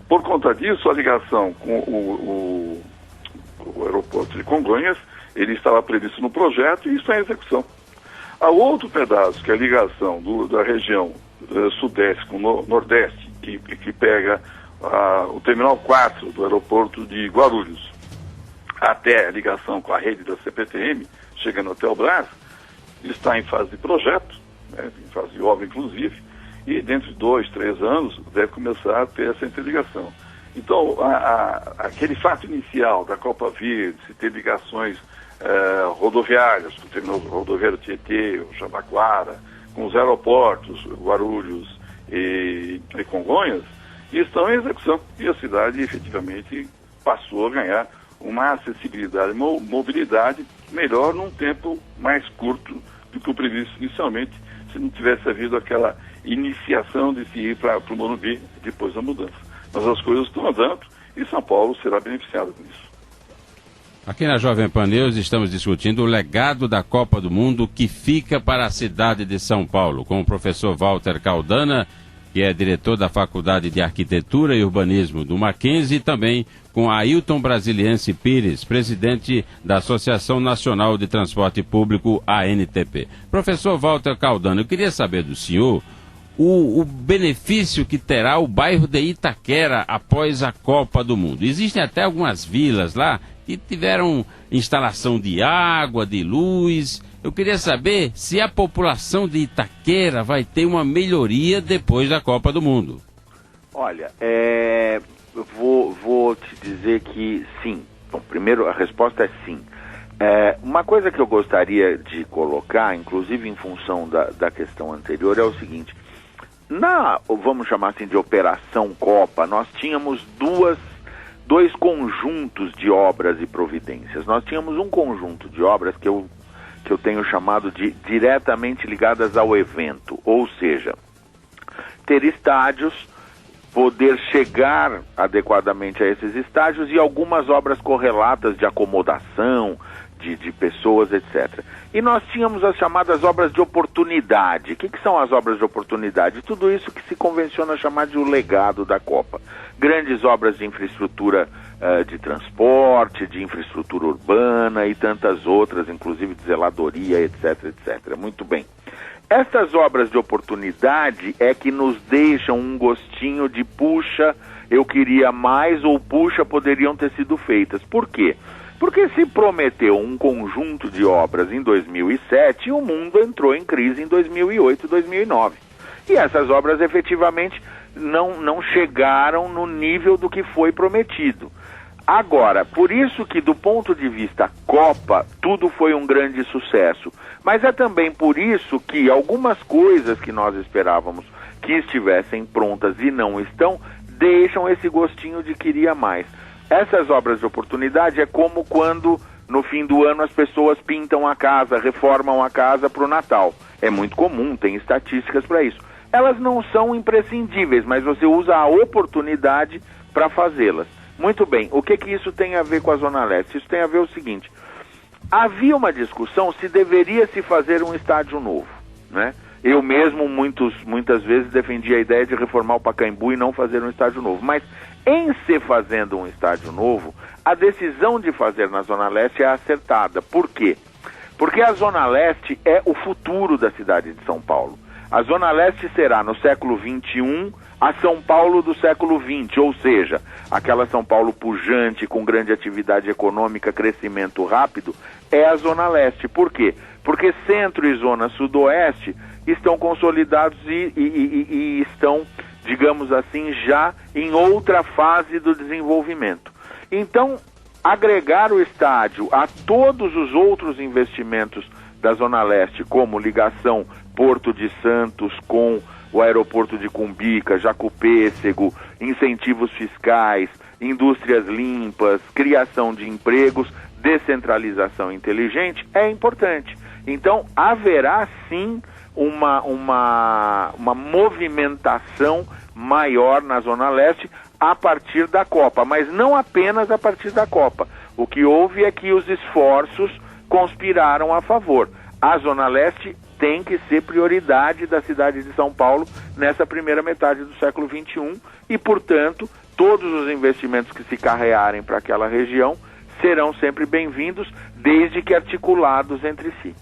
Por conta disso, a ligação com o aeroporto de Congonhas, ele estava previsto no projeto e está em execução. Há outro pedaço, que é a ligação da região sudeste com o nordeste, que pega o terminal 4 do aeroporto de Guarulhos, até a ligação com a rede da CPTM, chegando até o Brás, está em fase de projeto, né, em fase de obra inclusive, e dentro de 2, 3 anos deve começar a ter essa interligação. Então, aquele fato inicial da Copa Verde, se ter ligações rodoviárias, com o terminal rodoviário Tietê, o Jabaquara, com os aeroportos, Guarulhos e Congonhas, estão em execução. E a cidade efetivamente passou a ganhar uma acessibilidade, mobilidade melhor num tempo mais curto do que o previsto inicialmente, se não tivesse havido aquela iniciação de se ir para o Morumbi depois da mudança. Mas as coisas estão andando e São Paulo será beneficiado com isso. Aqui na Jovem Pan News estamos discutindo o legado da Copa do Mundo que fica para a cidade de São Paulo, com o professor Walter Caldana, que é diretor da Faculdade de Arquitetura e Urbanismo do Mackenzie, e também com Ailton Brasiliense Pires, presidente da Associação Nacional de Transporte Público, ANTP. Professor Walter Caldana, eu queria saber do senhor o benefício que terá o bairro de Itaquera após a Copa do Mundo. Existem até algumas vilas lá que tiveram instalação de água, de luz. Eu queria saber se a população de Itaquera vai ter uma melhoria depois da Copa do Mundo. Olha, vou te dizer que sim. Bom, primeiro a resposta é sim. Uma coisa que eu gostaria de colocar, inclusive em função da questão anterior, é o seguinte: vamos chamar assim de Operação Copa, nós tínhamos dois conjuntos de obras e providências. Nós tínhamos um conjunto de obras que eu tenho chamado de diretamente ligadas ao evento, ou seja, ter estádios, poder chegar adequadamente a esses estádios e algumas obras correlatas de acomodação, de pessoas, etc. E nós tínhamos as chamadas obras de oportunidade. O que são as obras de oportunidade? Tudo isso que se convenciona chamar de o legado da Copa. Grandes obras de infraestrutura de transporte, de infraestrutura urbana e tantas outras, inclusive de zeladoria, etc, etc. Muito bem. Estas obras de oportunidade é que nos deixam um gostinho de puxa, eu queria mais, ou puxa, poderiam ter sido feitas. Por quê? Porque se prometeu um conjunto de obras em 2007 e o mundo entrou em crise em 2008, 2009. E essas obras efetivamente não chegaram no nível do que foi prometido. Agora, por isso que do ponto de vista Copa, tudo foi um grande sucesso. Mas é também por isso que algumas coisas que nós esperávamos que estivessem prontas e não estão, deixam esse gostinho de queria mais. Essas obras de oportunidade é como quando no fim do ano as pessoas pintam a casa, reformam a casa para o Natal. É muito comum, tem estatísticas para isso. Elas não são imprescindíveis, mas você usa a oportunidade para fazê-las. Muito bem, o que isso tem a ver com a Zona Leste? Isso tem a ver o seguinte: havia uma discussão se deveria se fazer um estádio novo, né? Eu mesmo muitas vezes defendi a ideia de reformar o Pacaembu e não fazer um estádio novo, mas em se fazendo um estádio novo, a decisão de fazer na Zona Leste é acertada. Por quê? Porque a Zona Leste é o futuro da cidade de São Paulo. A Zona Leste será, no século XXI, a São Paulo do século XX, ou seja, aquela São Paulo pujante, com grande atividade econômica, crescimento rápido, é a Zona Leste. Por quê? Porque centro e zona sudoeste estão consolidados e estão, digamos assim, já em outra fase do desenvolvimento. Então, agregar o estádio a todos os outros investimentos da Zona Leste, como ligação Porto de Santos com o aeroporto de Cumbica, Jacopêssego, incentivos fiscais, indústrias limpas, criação de empregos, descentralização inteligente, é importante. Então, haverá sim uma movimentação maior na Zona Leste a partir da Copa, mas não apenas a partir da Copa. O que houve é que os esforços conspiraram a favor. A Zona Leste tem que ser prioridade da cidade de São Paulo nessa primeira metade do século XXI e, portanto, todos os investimentos que se carrearem para aquela região serão sempre bem-vindos, desde que articulados entre si.